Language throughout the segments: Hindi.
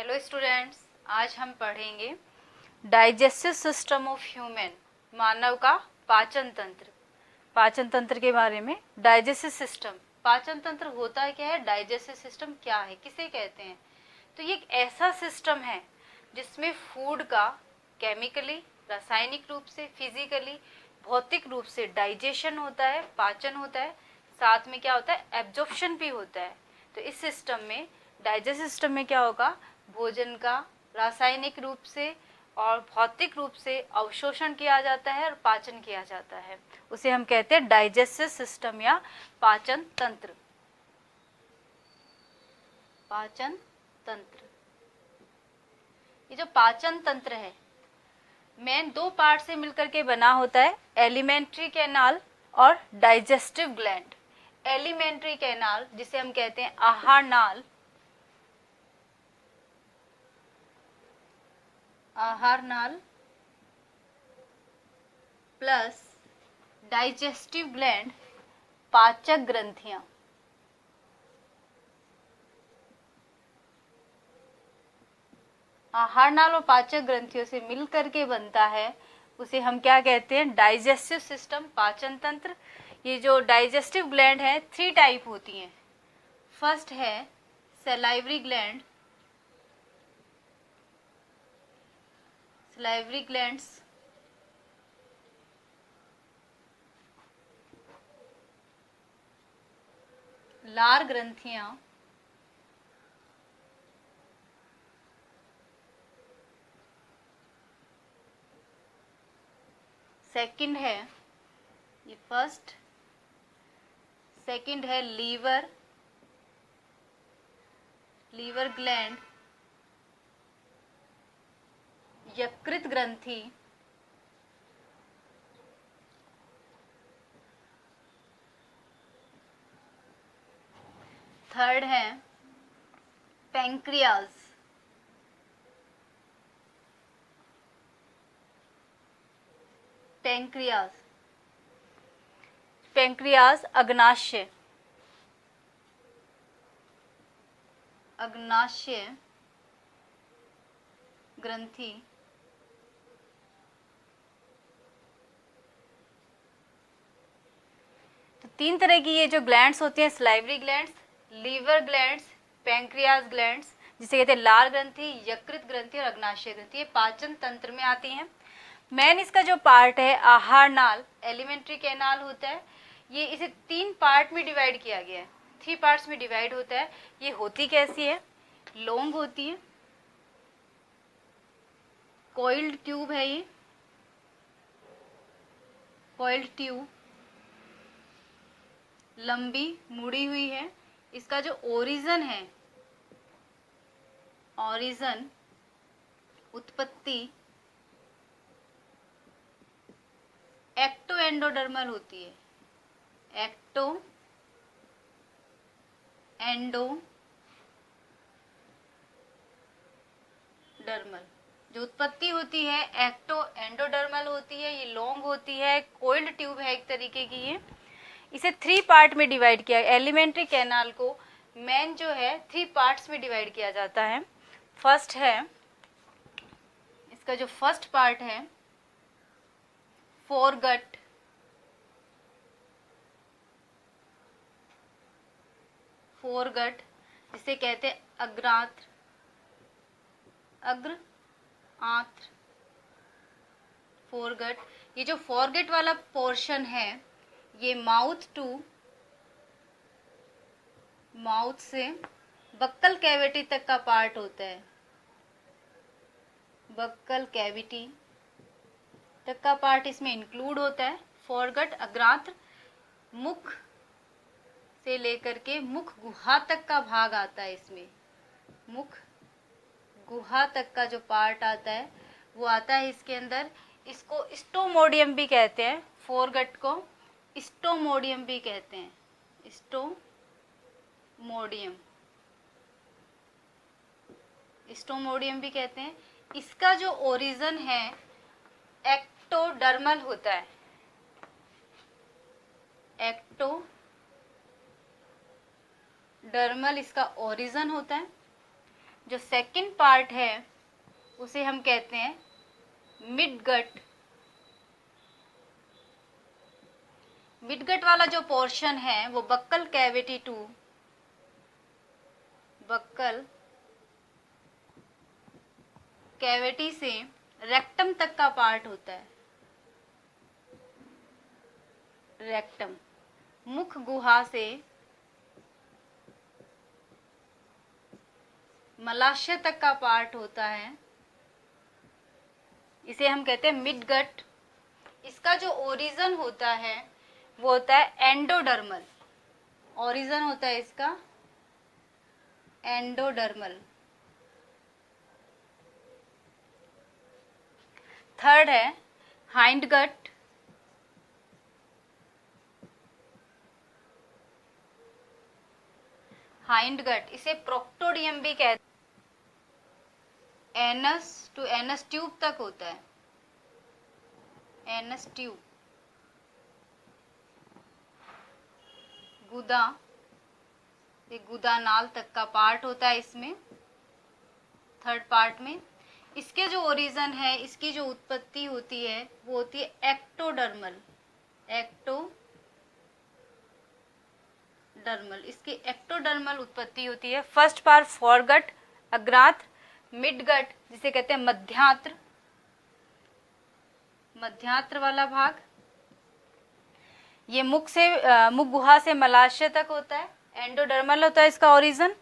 हेलो स्टूडेंट्स, आज हम पढ़ेंगे डाइजेस्टिव सिस्टम ऑफ ह्यूमन, मानव का पाचन तंत्र। पाचन तंत्र के बारे में। डाइजेस्टिव सिस्टम, पाचन तंत्र होता क्या है, डाइजेस्टिव सिस्टम क्या है, किसे कहते हैं? तो ये एक ऐसा सिस्टम है जिसमें फूड का केमिकली, रासायनिक रूप से, फिजिकली, भौतिक रूप से डाइजेशन होता है, पाचन होता है, साथ में क्या होता है, एब्जॉर्प्शन भी होता है। तो इस सिस्टम में, डाइजेस्ट सिस्टम में क्या होगा, भोजन का रासायनिक रूप से और भौतिक रूप से अवशोषण किया जाता है और पाचन किया जाता है। उसे हम कहते हैं डाइजेस्टिव सिस्टम या पाचन तंत्र। पाचन तंत्र, ये जो पाचन तंत्र है मेन दो पार्ट से मिलकर के बना होता है, एलिमेंट्री कैनाल और डाइजेस्टिव ग्लैंड। एलिमेंट्री कैनाल जिसे हम कहते हैं आहार नाल, आहार नाल प्लस डाइजेस्टिव ग्लैंड, पाचक ग्रंथियां। आहार नाल और पाचक ग्रंथियों से मिलकर के बनता है, उसे हम क्या कहते हैं, डाइजेस्टिव सिस्टम, पाचन तंत्र। ये जो डाइजेस्टिव ग्लैंड है, 3 टाइप होती हैं। फर्स्ट है सलाइवरी ग्लैंड, सलाइवरी ग्लैंड्स। लार ग्रंथियां, सेकंड है, ये फर्स्ट, सेकंड है लीवर, लीवर ग्लैंड, यकृत ग्रंथि, थर्ड है पैंक्रियाज, पैंक्रियाज, पैंक्रियाज अग्नाशय, अग्नाशय ग्रंथि, तो 3 तरह की ये जो ग्लैंड्स होती हैं, salivary glands, liver glands, pancreas glands, जिसे कहते हैं लार ग्रंथि, यकृत ग्रंथि और अग्नाशय ग्रंथि, ये पाचन तंत्र में आती हैं। मेन इसका जो पार्ट है आहार नाल, एलिमेंट्री कैनाल होता है, ये इसे 3 पार्ट में डिवाइड किया गया है, 3 पार्ट्स में डिवाइड होता है। ये होती कैसी है, लॉन्ग होती है, कॉइल्ड ट्यूब है, ये कॉइल्ड ट्यूब, लंबी मुड़ी हुई है। इसका जो ओरिजिन है, ओरिजिन, उत्पत्ति एक्टो एंडोडर्मल होती है, एक्टो एंडोडर्मल। जो उत्पत्ति होती है एक्टो एंडोडर्मल होती है, ये लॉन्ग होती है, कोइल्ड ट्यूब है एक तरीके की। ये इसे 3 पार्ट में डिवाइड किया, एलिमेंट्री कैनाल को मेन जो है 3 पार्ट्स में डिवाइड किया जाता है। फर्स्ट है, इसका जो फर्स्ट पार्ट है फोरगट, फोरगट जिसे कहते हैं अग्रांत्र, अग्र आंत्र, फोरगट। ये जो फोरगट वाला पोर्शन है, ये माउथ टू, माउथ से बक्कल कैविटी तक का पार्ट होता है, बक्कल कैविटी तक का पार्ट इसमें इंक्लूड होता है। फोरगट अग्रांत्र मुख से लेकर के मुख गुहा तक का भाग आता है, इसमें मुख गुहा तक का जो पार्ट आता है वो आता है इसके अंदर। इसको स्टोमोडियम भी कहते हैं, फोरगट को स्टोमोडियम भी कहते हैं, स्टोमोडियम, स्टोमोडियम भी कहते हैं। इसका जो ओरिजिन है एक्टोडर्मल होता है, एक्टोडर्मल इसका ओरिजिन होता है। जो सेकंड पार्ट है उसे हम कहते हैं मिडगट। मिडगट वाला जो पोर्शन है वो buccal cavity to buccal cavity से रेक्टम तक का पार्ट होता है। रेक्टम मुख गुहा से मलाशय तक का पार्ट होता है, इसे हम कहते हैं मिडगट। इसका जो ओरिजिन होता है वो होता है एंडोडर्मल। ओरिजिन होता है इसका एंडोडर्मल। थर्ड है हाइंडगट। हाइंडगट इसे प्रोक्टोडियम भी कहते हैं। एनस टू एनस ट्यूब तक होता है। एनस ट्यूब गुदा, ये गुदा नाल तक का पार्ट होता है इसमें, थर्ड पार्ट में। इसके जो ओरिजिन है, इसकी जो उत्पत्ति होती है वो होती है एक्टोडर्मल। एक्टोडर्मल, इसकी एक्टोडर्मल उत्पत्ति होती है। फर्स्ट पार्ट फोरगट, अग्रांत, मिडगट जिसे कहते हैं मध्यांत्र, मध्यांत्र वाला भाग। ये मुख गुहा से मलाशय तक होता है। एंडोडर्मल होता है इसका ओरिजिन।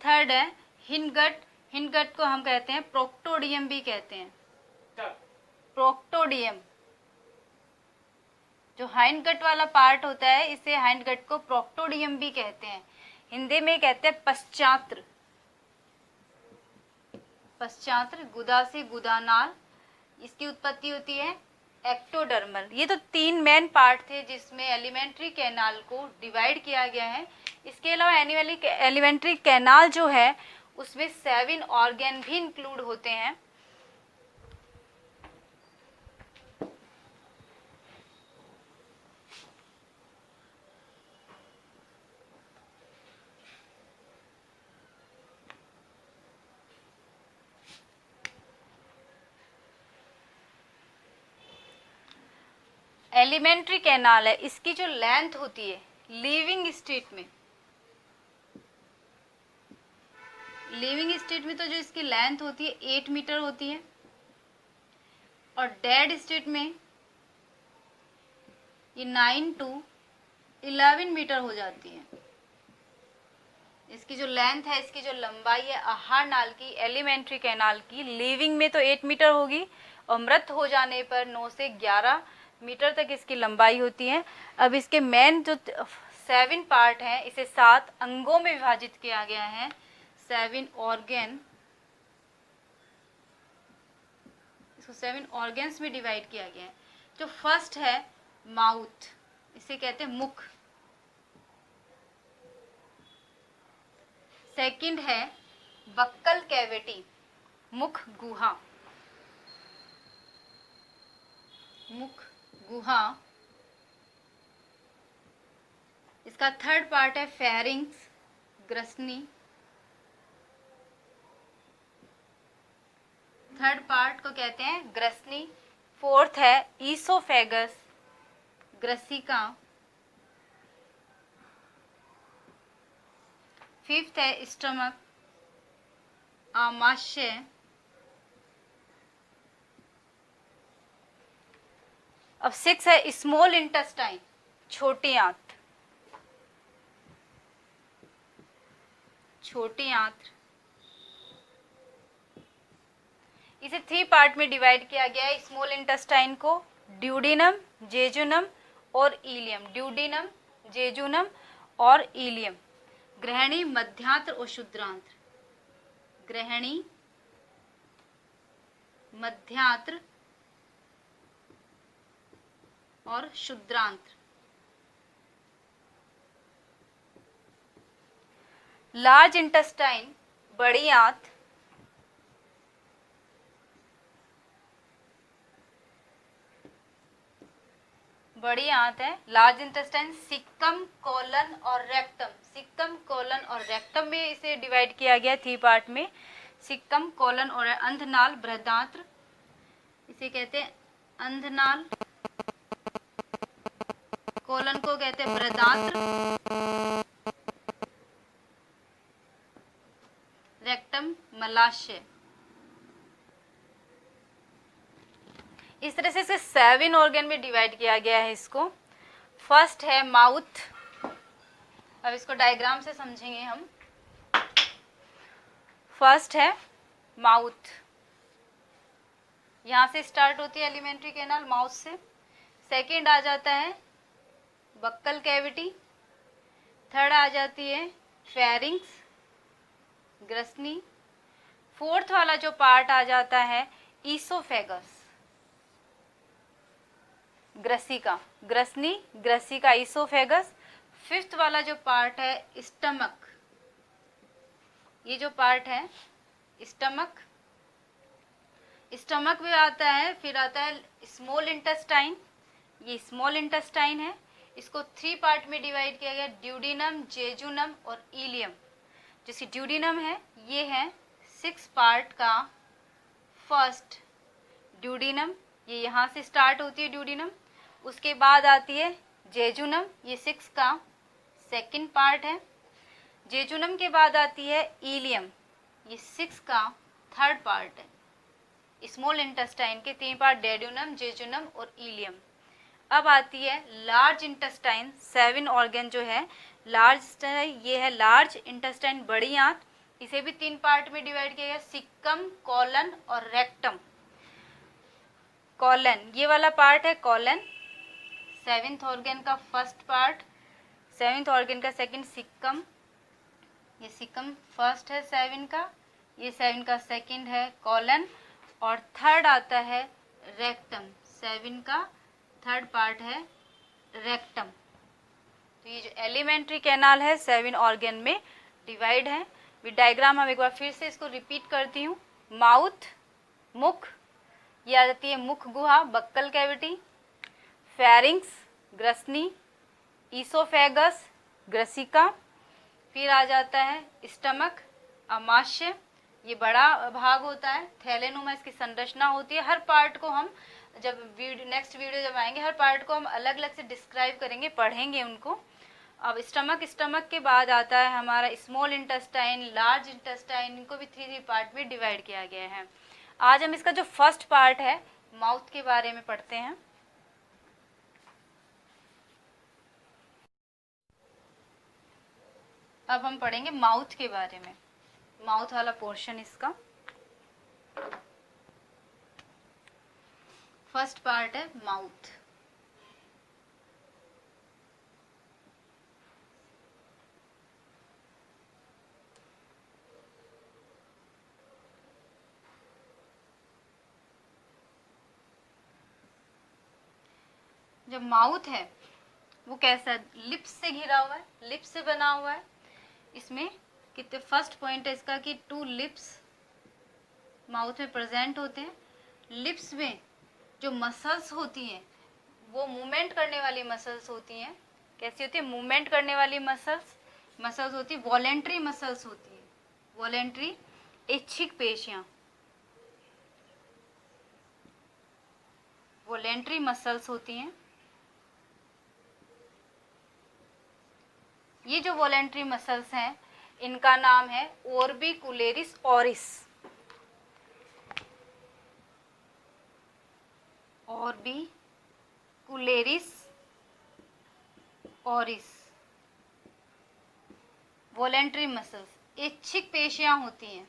थर्ड है हिंडगट। हिंडगट को हम कहते हैं प्रोक्टोडियम भी कहते हैं। प्रोक्टोडियम, जो हाइंडगट वाला पार्ट होता है इसे हाइंडगट को प्रोक्टोडियम भी कहते हैं। हिंदी में कहते हैं पश्चात्र। पश्चात्र गुदा से गुदानाल, इसकी उत्पत्ति होती है एक्टोडर्मल। ये तो तीन मेन पार्ट थे जिसमें एलिमेंट्री कैनाल को डिवाइड किया गया है। इसके अलावा एलिमेंट्री कैनाल जो है उसमें 7 ऑर्गन भी इंक्लूड होते हैं। एलिमेंट्री कैनाल है, इसकी जो लेंथ होती है लिविंग स्टेट में, लिविंग स्टेट में तो जो इसकी लेंथ होती है 8 मीटर होती है, और डेड स्टेट में ये 9 to 11 मीटर हो जाती है। इसकी जो लेंथ है, इसकी जो लंबाई है आहार नाल की, एलिमेंट्री कैनाल की, लिविंग में तो 8 मीटर होगी और मृत हो जाने पर 9 से 11 मीटर तक इसकी लंबाई होती है। अब इसके मेन जो 7 पार्ट हैं इसे 7 अंगों में विभाजित किया गया है। 7 ऑर्गन, इसको 7 ऑर्गन्स में डिवाइड किया गया है। जो फर्स्ट है माउथ, इसे कहते हैं मुख। सेकंड है बक्कल कैविटी, मुख गुहा, मुख गुहा। इसका थर्ड पार्ट है फेरिंग्स, ग्रसनी। थर्ड पार्ट को कहते हैं ग्रसनी। फोर्थ है ईसोफेगस, ग्रसिका। फिफ्थ है स्टमक, आमाशय। अब 6 है स्मॉल इंटेस्टाइन, छोटी आंत, छोटी आंत। इसे 3 पार्ट में डिवाइड किया गया है स्मॉल इंटेस्टाइन को, ड्यूडिनम, जेजुनम और इलियम। ड्यूडिनम, जेजुनम और इलियम। ग्रहणी, मध्यांत्र और शुद्रांत्र। ग्रहणी, मध्यांत्र और शुद्रांत्र। लार्ज इंटेस्टाइन, बड़ी आंत। बड़ी आंत है लार्ज इंटेस्टाइन। सिक्कम, कोलन और रेक्टम। सिक्कम, कोलन और रेक्टम में इसे डिवाइड किया गया 3 पार्ट में। सिक्कम कोलन और अंधनाल बृहदांत्र, इसे कहते हैं अंधनाल, कोलन को कहते हैं बृहदांत्र, रेक्टम मलाशय। इस तरह से इसे 7 ऑर्गन में डिवाइड किया गया है इसको। फर्स्ट है माउथ, अब इसको डायग्राम से समझेंगे हम। फर्स्ट है माउथ, यहाँ से स्टार्ट होती है एलिमेंट्री कैनाल, माउथ से। सेकंड आ जाता है बक्कल कैविटी, थर्ड आ जाती है फेरिंग्स, ग्रसनी, फोर्थ वाला जो पार्ट आ जाता है ईसोफेगस, ग्रसिका, ग्रसनी, ग्रसिका, ईसोफेगस। फिफ्थ वाला जो पार्ट है स्टमक, ये जो पार्ट है स्टमक, स्टमक भी आता है। फिर आता है स्मॉल इंटेस्टाइन, ये स्मॉल इंटेस्टाइन है। इसको 3 पार्ट में डिवाइड किया गया, ड्यूडिनम, जेजुनम और इलियम। जैसे ड्यूडिनम है, ये है 6 पार्ट का फर्स्ट ड्यूडिनम, ये यहाँ से स्टार्ट होती है ड्यूडिनम। उसके बाद आती है जेजुनम, ये 6 का सेकंड पार्ट है। जेजुनम के बाद आती है इलियम, ये 6 का थर्ड पार्ट है। स्मॉल इंटेस्टाइन के 3 पार्ट, डेड्यूनम, जेजुनम और इलियम। अब आती है लार्ज इंटेस्टाइन, 7 ऑर्गन जो है लार्ज, ये है लार्ज इंटेस्टाइन, बड़ी आंत। इसे भी 3 पार्ट में डिवाइड किया गया, सिक्कम, कोलन और रेक्टम। कोलन, ये वाला पार्ट है कोलन, 7th ऑर्गन का फर्स्ट पार्ट। 7th ऑर्गन का सेकंड सिक्कम, ये सिक्कम फर्स्ट है 7 का, ये 7 का सेकंड है कोलन। और थर्ड आता है रेक्टम, 7 का थर्ड पार्ट है रेक्टम। तो ये जो एलिमेंट्री कैनाल है 7 ऑर्गन में डिवाइड है। विद डायग्राम हम एक बार फिर से इसको रिपीट करती हूँ। माउथ, मुख, ये आ जाती है मुख गुहा, बक्कल कैविटी। फेरिंग्स, ग्रसनी, ईसोफेगस, ग्रसिका। फिर आ जाता है स्टमक, अमाशय, ये बड़ा भाग होता है। थैलेनुमा इसकी संरचना होती है। हर पार्ट को हम जब नेक्स्ट वीडियो जब आएंगे, हर पार्ट को हम अलग अलग से डिस्क्राइब करेंगे, पढ़ेंगे उनको। अब स्टमक के बाद आता है हमारा स्मॉल इंटेस्टाइन, लार्ज इंटेस्टाइन, इनको भी 3 पार्ट में डिवाइड किया गया है। आज हम इसका जो फर्स्ट पार्ट है माउथ के बारे में पढ़ते हैं। अब हम पढ़ेंगे माउथ के बारे में, माउथ वाला पोर्शन इसका। फर्स्ट पार्ट है माउथ। जब माउथ है वो कैसा, लिप्स से घिरा हुआ है, लिप्स से बना हुआ है। इसमें कितने फर्स्ट पॉइंट है इसका कि 2 लिप्स माउथ में प्रेजेंट होते हैं। लिप्स में जो मसल्स होती हैं वो मूवमेंट करने वाली मसल्स होती हैं। कैसी होती है? मूवमेंट करने वाली मसल्स होती है, वॉलेंट्री मसल्स होती है, वॉलेंट्री ऐच्छिक पेशियां, वॉलेंट्री मसल्स होती हैं। ये जो वॉलेंट्री मसल्स हैं इनका नाम है ओर्बिकुलेरिस ओरिस, ओर्बिकुलेरिस ओरिस। वॉलेंट्री मसल्स ऐच्छिक पेशियां होती हैं।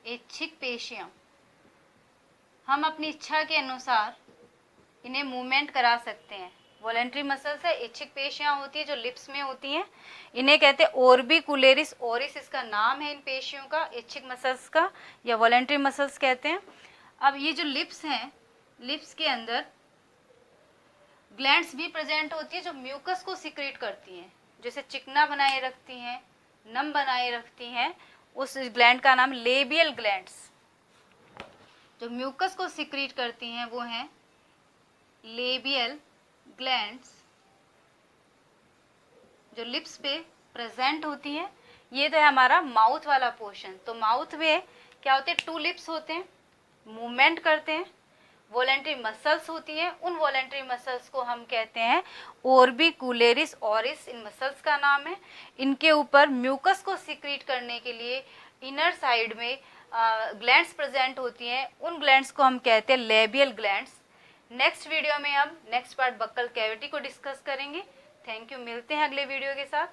ऐच्छिक पेशियां, हम अपनी इच्छा के अनुसार इन्हें मूवमेंट करा सकते हैं। वॉलेंट्री मसल्स है, ऐच्छिक पेशियां होती है जो लिप्स में होती हैं, इन्हें कहते हैं ओर्बिकुलेरिस ओरिस, इसका नाम है इन पेशियों का, ऐच्छिक मसल्स का, या वॉलेंट्री मसल्स कहते हैं। अब ये जो लिप्स हैं, लिप्स के अंदर ग्लैंड्स भी प्रेजेंट होती है जो म्यूकस को सिक्रेट करती हैं, जैसे चिकना बनाए रखती हैं, नम बनाए रखती हैं। उस ग्लैंड का नाम लेबियल ग्लैंड्स, जो म्यूकस को सिक्रेट करती हैं वो हैं लेबियल ग्लैंड्स। जो लिप्स पे प्रेजेंट होती है। ये तो है हमारा माउथ वाला पोर्शन। तो माउथ में क्या होते हैं, 2 लिप्स होते हैं, मूवमेंट करते हैं, वॉलेंट्री मसल्स होती हैं, उन वॉलेंट्री मसल्स को हम कहते हैं ओर्बिकुलेरिस ऑरिस, इन मसल्स का नाम है। इनके ऊपर म्यूकस को सिक्रीट करने के लिए इनर साइड में ग्लैंड्स प्रेजेंट होती हैं, उन ग्लैंड्स को हम कहते हैं लेबियल ग्लैंड्स। नेक्स्ट वीडियो में हम नेक्स्ट पार्ट बक्कल कैविटी को डिस्कस करेंगे। थैंक यू, मिलते हैं अगले वीडियो के साथ।